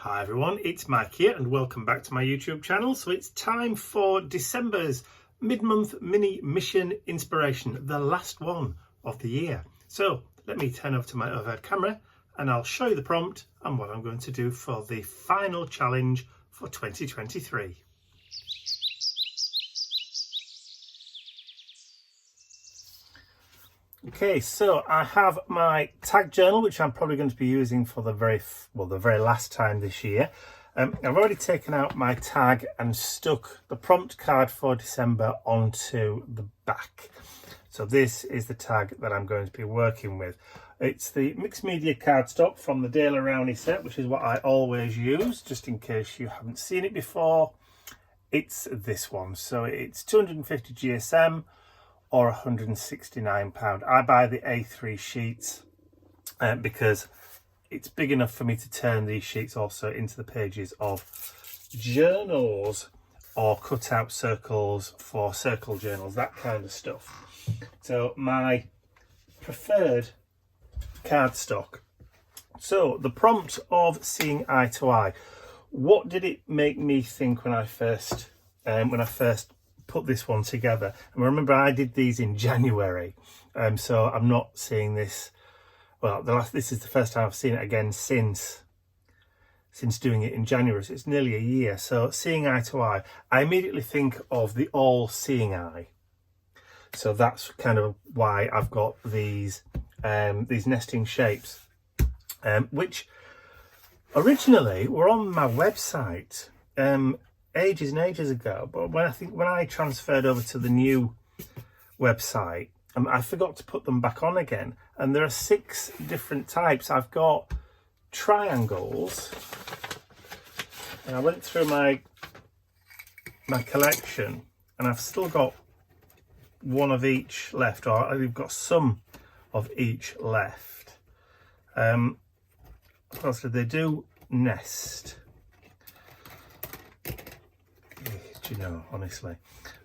Hi everyone, it's Mike here and welcome back to my YouTube channel. So it's time for December's mid-month mini mission inspiration, the last one of the year. So let me turn over to my overhead camera and I'll show you the prompt and what I'm going to do for the final challenge for 2023. Okay, so I have my tag journal, which I'm probably going to be using for the very last time this year. I've already taken out my tag and stuck the prompt card for December onto the back. So this is the tag that I'm going to be working with. It's the mixed media cardstock from the Daler Rowney set, which is what I always use, just in case you haven't seen it before. It's this one. So it's 250 GSM. Or £169. I buy the A3 sheets because it's big enough for me to turn these sheets also into the pages of journals or cut out circles for circle journals, that kind of stuff. So my preferred cardstock. So the prompt of seeing eye to eye. What did it make me think when I first put this one together? And remember, I did these in January, so I'm not seeing this, well, this is the first time I've seen it again since doing it in January, so it's nearly a year. So seeing eye to eye, I immediately think of the all-seeing eye. So that's kind of why I've got these nesting shapes, which originally were on my website ages and ages ago, but when I transferred over to the new website, I forgot to put them back on again. And there are 6 different types. I've got triangles, and I went through my collection, and I've still got one of each left, or I've got some of each left. Also, they do nest. You know, honestly.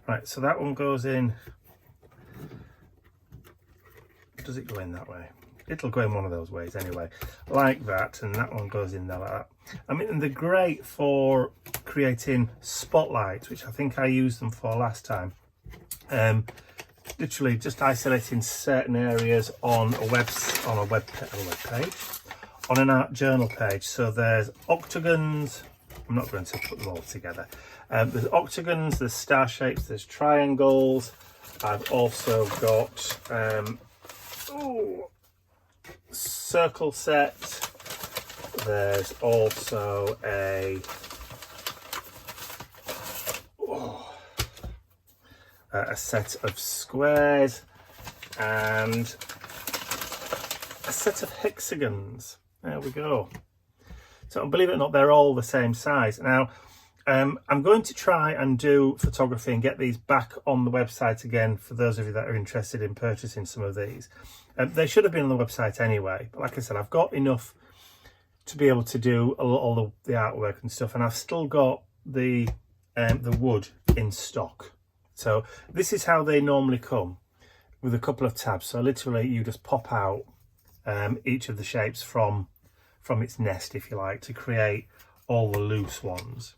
Right, so that one goes in. Does it go in that way? It'll go in one of those ways anyway, like that, and that one goes in there like that. I mean, and they're great for creating spotlights, which I think I used them for last time. Literally just isolating certain areas on a web page, on an art journal page. So there's octagons. I'm not going to put them all together. There's octagons, there's star shapes, there's triangles. I've also got circle set. There's also a set of squares and a set of hexagons. There we go. So believe it or not, they're all the same size. Now, I'm going to try and do photography and get these back on the website again for those of you that are interested in purchasing some of these. They should have been on the website anyway, but like I said, I've got enough to be able to do all the artwork and stuff, and I've still got the wood in stock. So this is how they normally come, with a couple of tabs. So literally you just pop out each of the shapes from its nest, if you like, to create all the loose ones.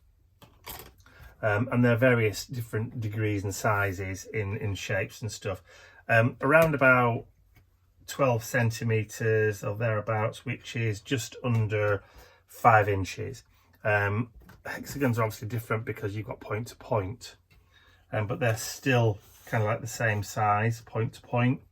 And there are various different degrees and sizes in shapes and stuff. Around about 12 centimeters or thereabouts, which is just under 5 inches. Hexagons are obviously different because you've got point to point, but they're still kind of like the same size, point to point.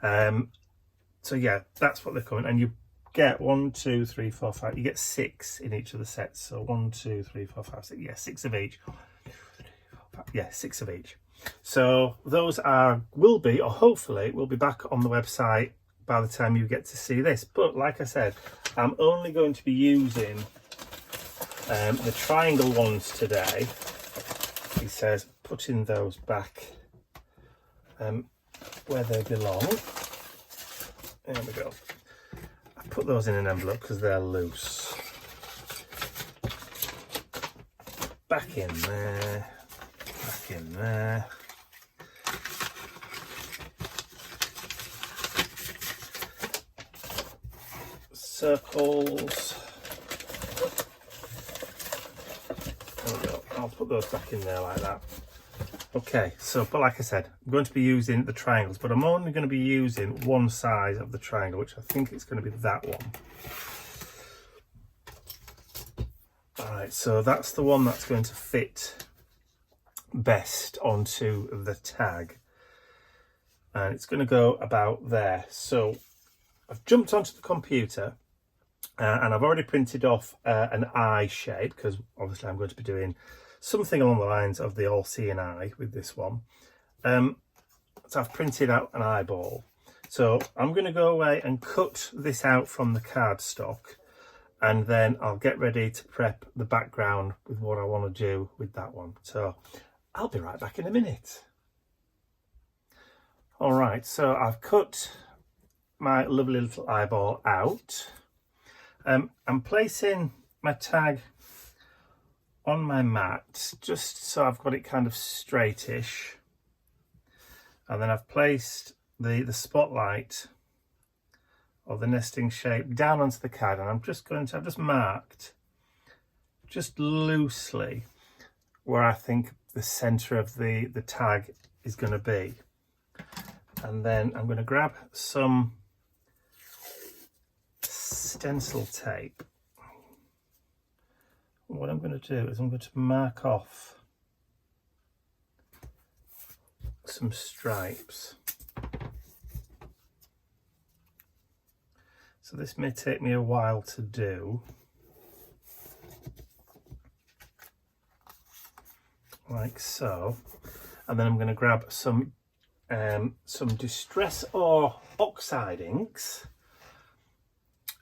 So yeah, that's what they're coming, and you get 1, 2, 3, 4, 5. You get 6 in each of the sets. So 1, 2, 3, 4, 5, 6. Yeah, 6 of each. 1, 2, 3, 4, 5. Yeah, 6 of each. So those will be, or hopefully will be back on the website by the time you get to see this. But like I said, I'm only going to be using the triangle ones today. He says putting those back where they belong. There we go. Put those in an envelope because they're loose. Back in there, back in there. Circles, put those back in there like that. Okay, so, but like I said, I'm going to be using the triangles, but I'm only going to be using one size of the triangle, which I think it's going to be that one. All right, so that's the one that's going to fit best onto the tag. And it's going to go about there. So I've jumped onto the computer and I've already printed off an eye shape, because obviously I'm going to be doing something along the lines of the all-seeing eye with this one. So I've printed out an eyeball. So I'm going to go away and cut this out from the cardstock, and then I'll get ready to prep the background with what I want to do with that one. So I'll be right back in a minute. All right, so I've cut my lovely little eyeball out. I'm placing my tag on my mat just so I've got it kind of straightish, and then I've placed the spotlight or the nesting shape down onto the card, and I've just marked just loosely where I think the center of the tag is going to be. And then I'm going to grab some stencil tape. What I'm going to do is I'm going to mark off some stripes. So this may take me a while to do. Like so. And then I'm going to grab some Distress or Oxide inks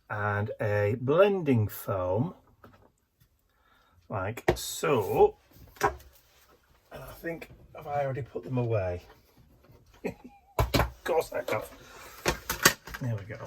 and a blending foam, like so. And I think, have I already put them away? Of course I have. There we go.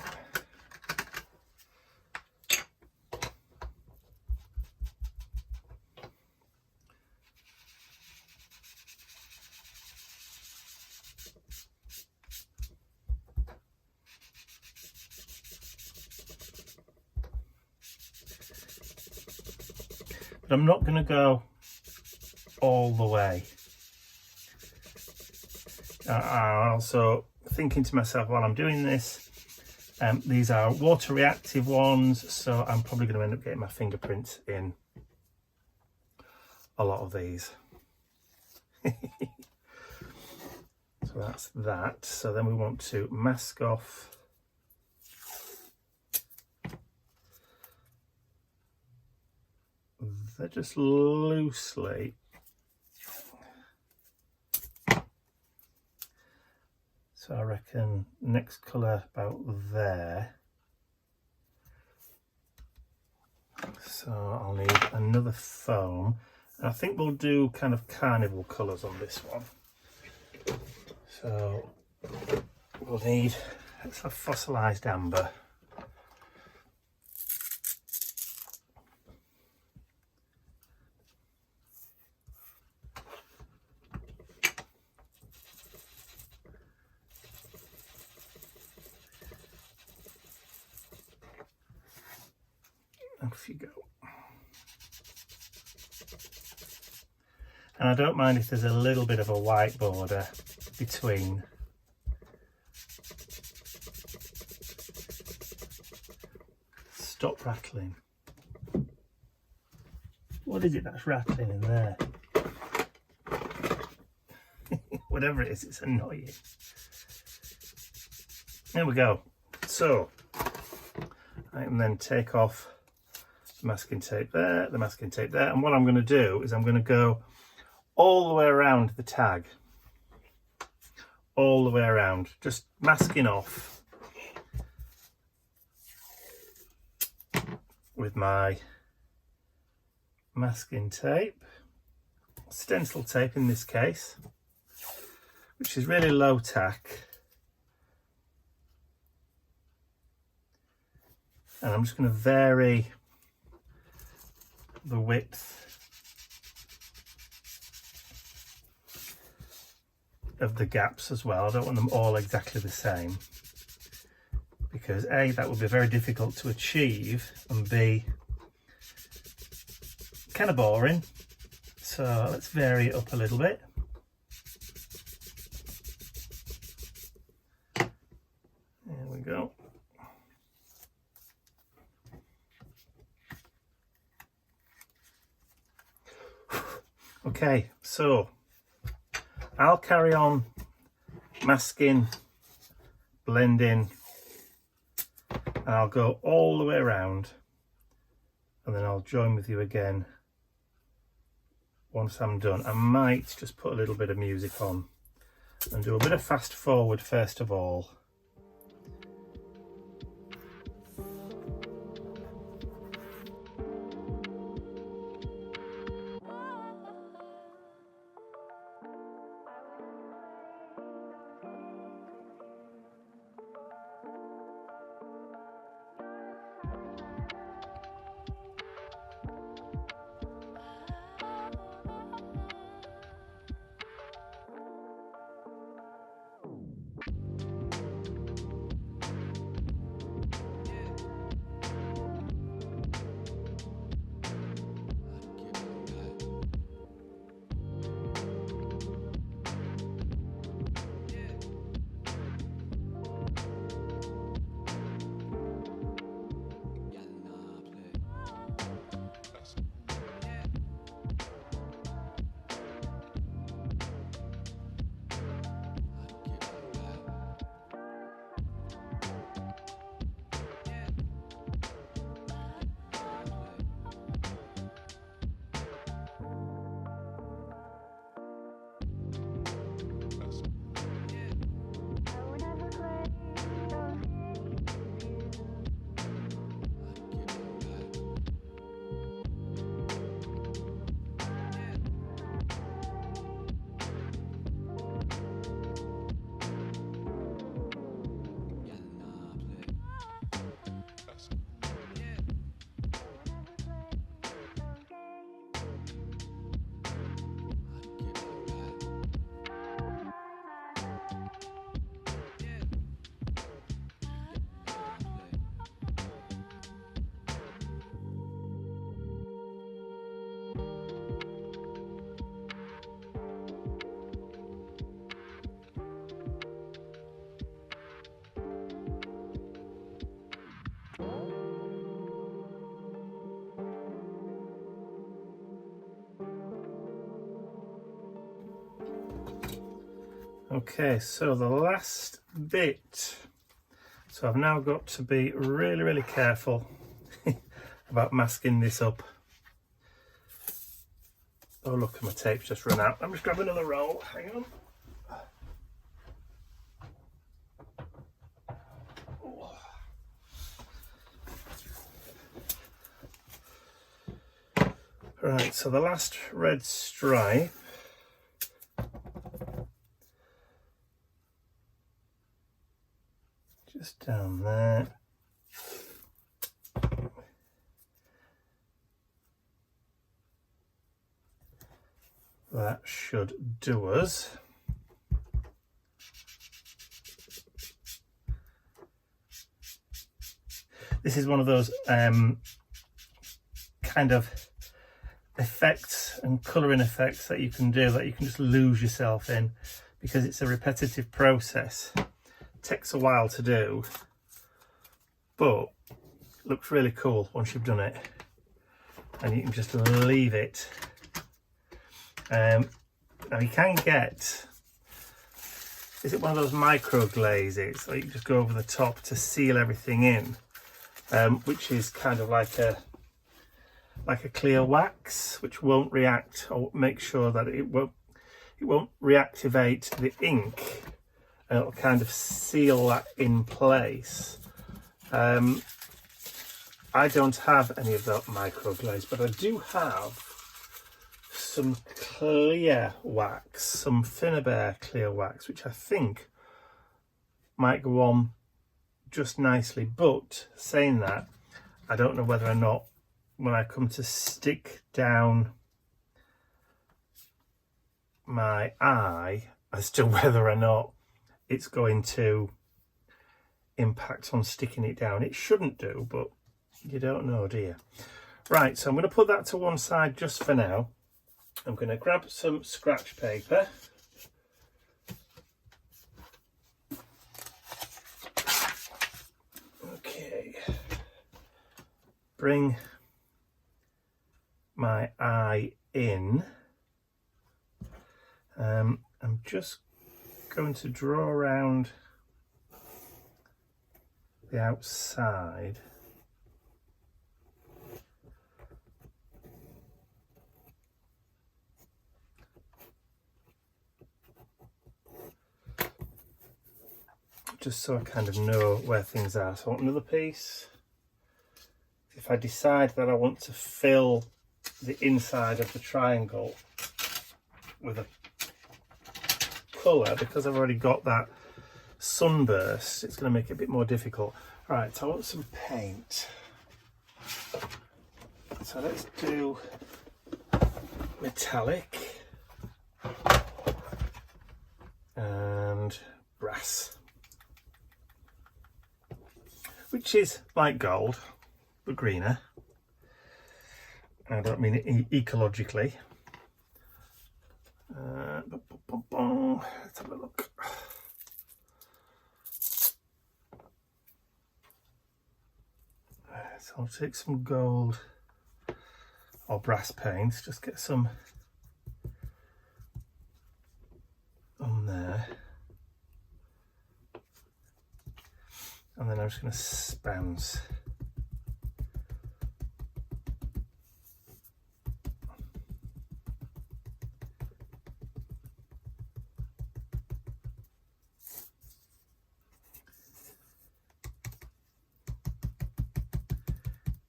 But I'm not going to go all the way. I'm also thinking to myself while I'm doing this, these are water reactive ones, so I'm probably going to end up getting my fingerprints in a lot of these. So that's that. So then we want to mask off they're just loosely. So I reckon next colour about there. So I'll need another foam. And I think we'll do kind of carnival colours on this one. So we'll need, let's have fossilised amber. Off you go. And I don't mind if there's a little bit of a white border between. Stop rattling. What is it that's rattling in there? Whatever it is, it's annoying. There we go. So I can then take off the masking tape there, the masking tape there, and what I'm going to do is I'm going to go all the way around the tag, all the way around, just masking off with my masking tape, stencil tape in this case, which is really low tack. And I'm just going to vary the width of the gaps as well. I don't want them all exactly the same, because A, that would be very difficult to achieve, and B, kind of boring. So let's vary it up a little bit. There we go. Okay, so I'll carry on masking, blending, and I'll go all the way around, and then I'll join with you again once I'm done. I might just put a little bit of music on and do a bit of fast forward first of all. Okay, so the last bit. So I've now got to be really, really careful about masking this up. Oh look, my tape's just run out. I'm just grabbing another roll, hang on. Right, so the last red stripe. Just down there. That should do us. This is one of those kind of effects and colouring effects that you can do that you can just lose yourself in because it's a repetitive process. Takes a while to do, but looks really cool once you've done it, and you can just leave it. Now you can get, is it one of those micro glazes, so you can just go over the top to seal everything in, which is kind of like a clear wax, which won't react, or make sure that it won't reactivate the ink. It'll kind of seal that in place. I don't have any of that micro glaze, but I do have some clear wax, some Finnabair clear wax, which I think might go on just nicely. But saying that, I don't know whether or not when I come to stick down my eye as to whether or not it's going to impact on sticking it down. It shouldn't do, but you don't know, do you? Right, so I'm going to put that to one side just for now. I'm going to grab some scratch paper. Okay. Bring my eye in. I'm just going to draw around the outside. Just so I kind of know where things are. So I want another piece. If I decide that I want to fill the inside of the triangle with a colour, because I've already got that sunburst, it's going to make it a bit more difficult. Right, so I want some paint. So let's do metallic and brass, which is like gold but greener. I don't mean it ecologically. Let's have a look. So I'll take some gold or brass paints, just get some on there, and then I'm just going to bounce.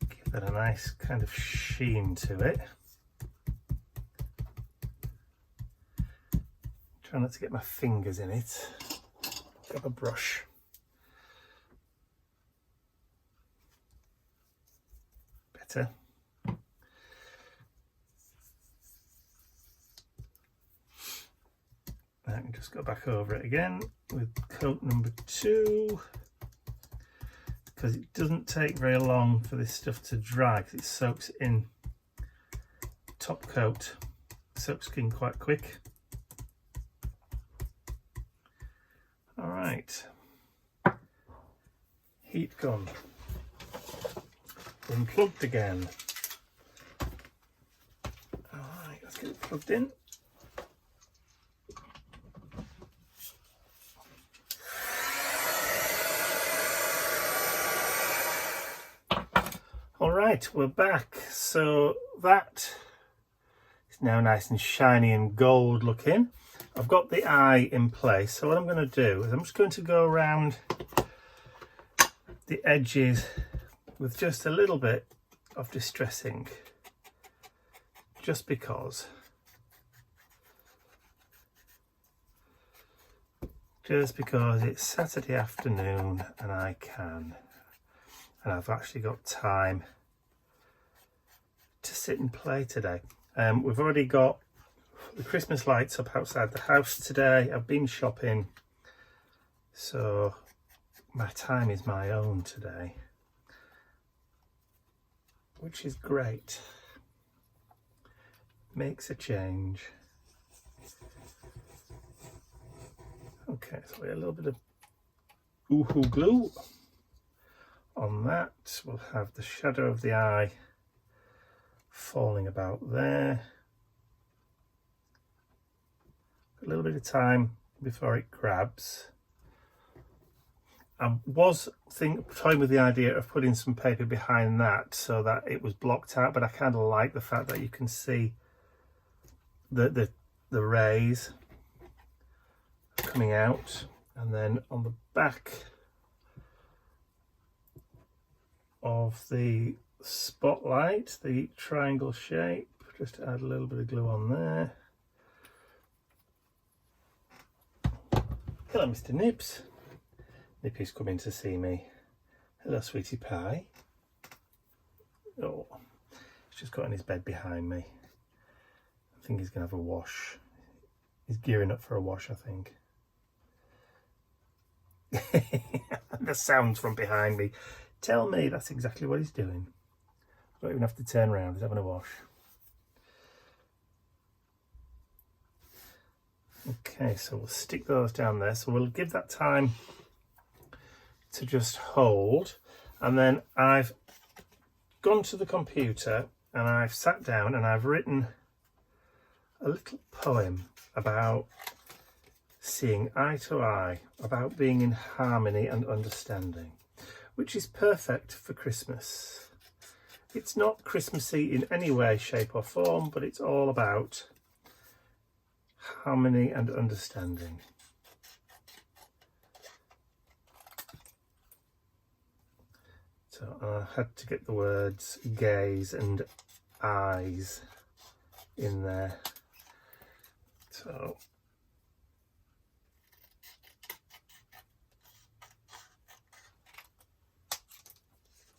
Give that a nice kind of sheen to it. Try not to get my fingers in it. Grab a brush. Better. I can just go back over it again with coat number 2, because it doesn't take very long for this stuff to dry, because it soaks in. Top coat soaks in quite quick. All right, heat gun unplugged again. All right, let's get it plugged in. All right, we're back. So that is now nice and shiny and gold looking. I've got the eye in place. So what I'm going to do is I'm just going to go around the edges with just a little bit of distressing, just because. Just because it's Saturday afternoon and I can. And I've actually got time to sit and play today. We've already got the Christmas lights up outside the house today. I've been shopping, so my time is my own today, which is great. Makes a change. Okay, so a little bit of Oohoo glue. On that, we'll have the shadow of the eye falling about there. A little bit of time before it grabs. I was toying with the idea of putting some paper behind that so that it was blocked out, but I kind of like the fact that you can see the rays coming out. And then on the back of the spotlight, the triangle shape, just add a little bit of glue on there. Hello, Mr. Nips. Nippy's coming to see me. Hello, sweetie pie. Oh, he's just got in his bed behind me. I think he's gonna have a wash. He's gearing up for a wash, I think. The sounds from behind me tell me that's exactly what he's doing. I don't even have to turn around, he's having a wash. Okay, so we'll stick those down there. So we'll give that time to just hold. And then I've gone to the computer and I've sat down and I've written a little poem about seeing eye to eye, about being in harmony and understanding, which is perfect for Christmas. It's not Christmassy in any way, shape or form, but it's all about harmony and understanding. So I had to get the words gaze and eyes in there. So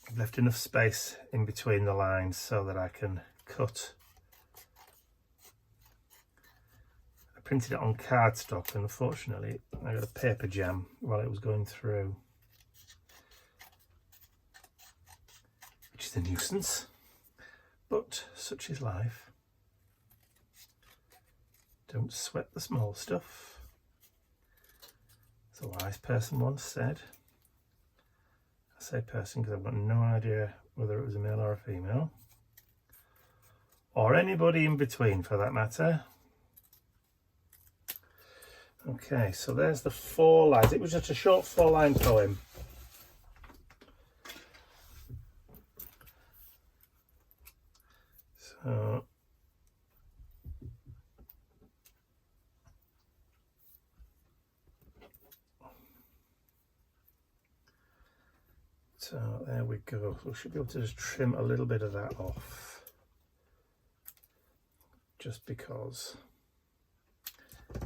I've left enough space in between the lines so that I can cut. I printed it on cardstock and unfortunately I got a paper jam while it was going through, which is a nuisance, but such is life. Don't sweat the small stuff, as a wise person once said. I say person because I've got no idea whether it was a male or a female, or anybody in between for that matter. Okay, so there's the 4 lines. It was just a short 4-line poem. So there we go. We should be able to just trim a little bit of that off, just because.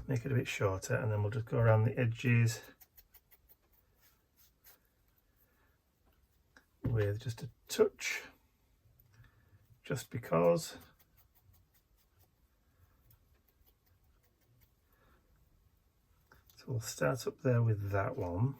Make it a bit shorter, and then we'll just go around the edges with just a touch, just because. So we'll start up there with that one.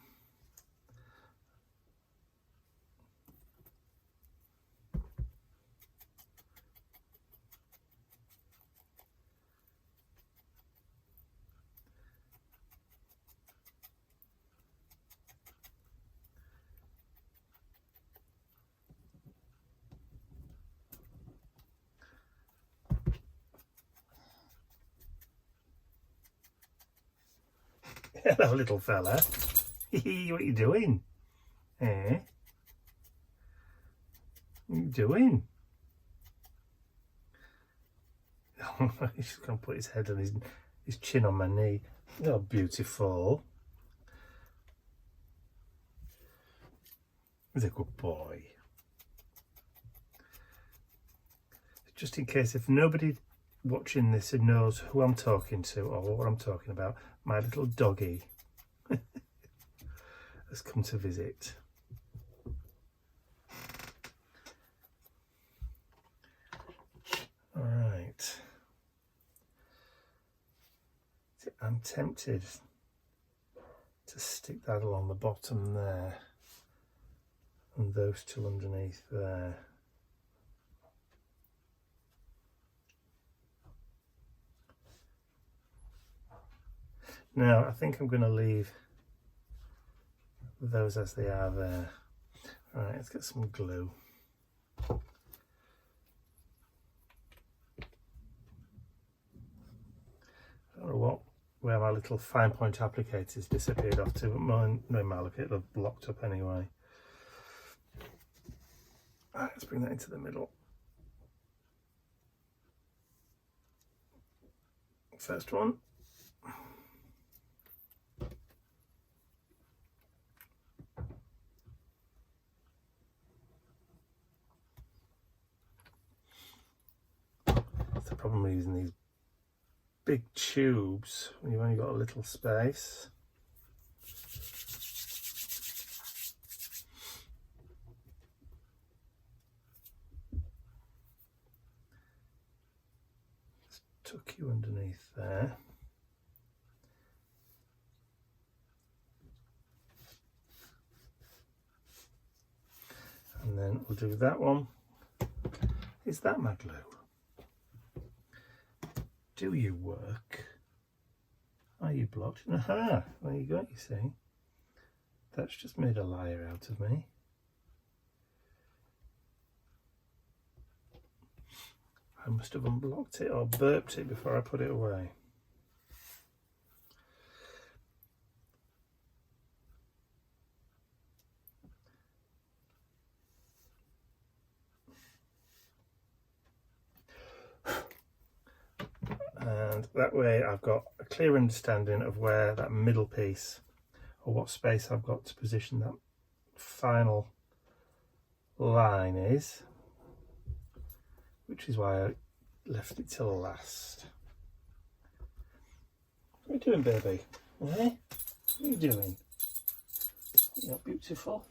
Hello, little fella. What are you doing? Eh? What are you doing? He's just going to put his head on his chin on my knee. Oh, beautiful. He's a good boy. Just in case, if nobody watching this knows who I'm talking to or what I'm talking about, my little doggy has come to visit. All right. I'm tempted to stick that along the bottom there and those 2 underneath there. Now I think I'm going to leave those as they are there. All right, let's get some glue. I don't know where my little fine point applicators disappeared off to, but mine, no matter, it'll have blocked up anyway. All right, let's bring that into the middle. First one. That's the problem with using these big tubes when you've only got a little space. Just tuck you underneath there. And then we'll do that one. Is that my glue? Do you work? Why are you blocked? Aha, there you go, you see. That's just made a liar out of me. I must have unblocked it or burped it before I put it away. And that way I've got a clear understanding of where that middle piece, or what space I've got to position that final line is, which is why I left it till last. What are you doing, baby? Eh? What are you doing? You're beautiful.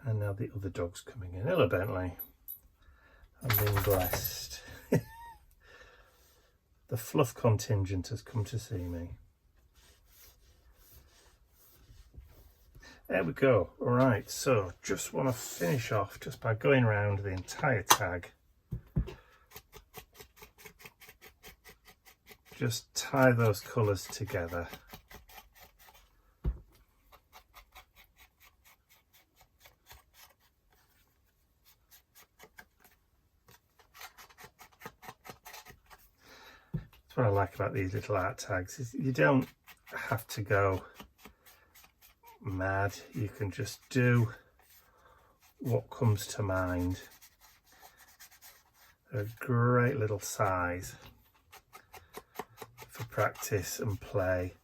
And now the other dog's coming in. Hello, Bentley. I'm being blessed. The fluff contingent has come to see me. There we go. All right, so just want to finish off just by going around the entire tag. Just tie those colours together. That's what I like about these little art tags, is you don't have to go mad. You can just do what comes to mind. They're a great little size for practice and play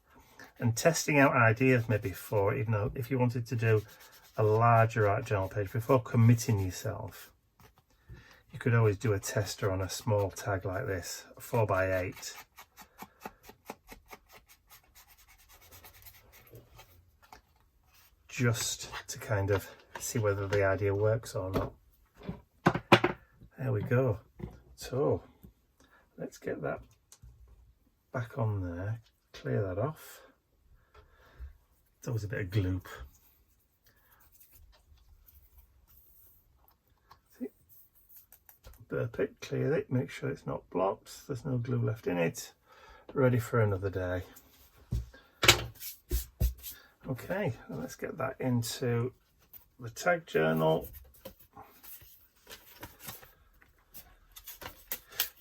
and testing out ideas, maybe for, even though if you wanted to do a larger art journal page, before committing yourself, you could always do a tester on a small tag like this, a 4x8. Just to kind of see whether the idea works or not. There we go. So let's get that back on there, clear that off. It's always a bit of gloop. See? Burp it, clear it, make sure it's not blocked, there's no glue left in it. Ready for another day. Okay, let's get that into the tag journal.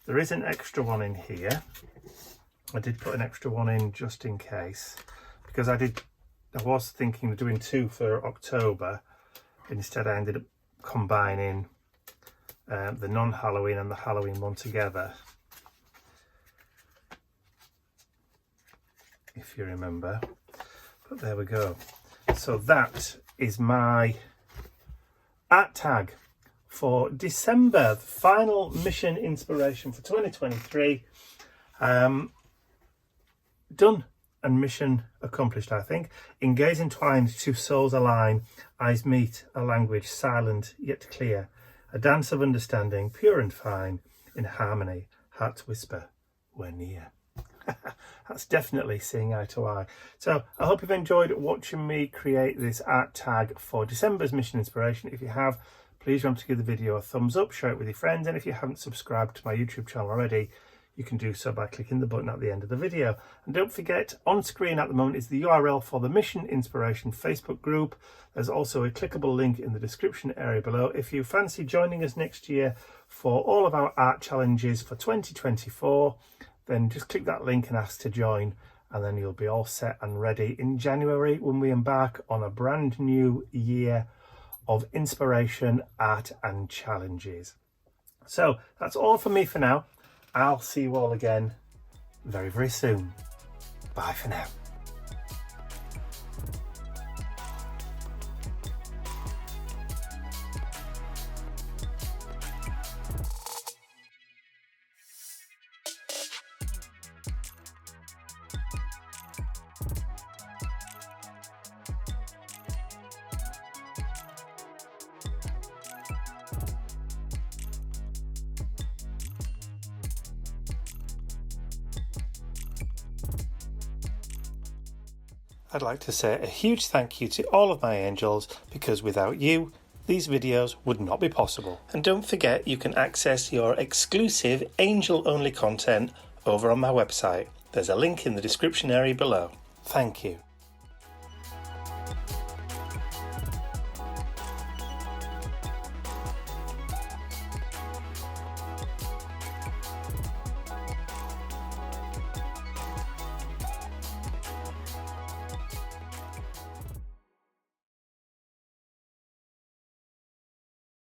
There is an extra one in here. I did put an extra one in just in case, because I was thinking of doing two for October. Instead I ended up combining the non-Halloween and the Halloween one together, if you remember. But there we go. So that is my art tag for December, the final mission inspiration for 2023. Done and mission accomplished, I think. In gaze entwined, two souls align, eyes meet, a language silent yet clear, a dance of understanding, pure and fine, in harmony, hearts whisper, we're near. That's definitely seeing eye to eye. So I hope you've enjoyed watching me create this art tag for December's mission inspiration. If you have, please remember to give the video a thumbs up, share it with your friends, and if you haven't subscribed to my YouTube channel already, you can do so by clicking the button at the end of the video. And don't forget, on screen at the moment is the URL for the Mission Inspiration Facebook group. There's also a clickable link in the description area below. If you fancy joining us next year for all of our art challenges for 2024, then just click that link and ask to join, and then you'll be all set and ready in January when we embark on a brand new year of inspiration, art and challenges. So that's all from me for now. I'll see you all again very, very soon. Bye for now. I'd like to say a huge thank you to all of my angels, because without you, these videos would not be possible. And don't forget, you can access your exclusive angel-only content over on my website. There's a link in the description area below. Thank you.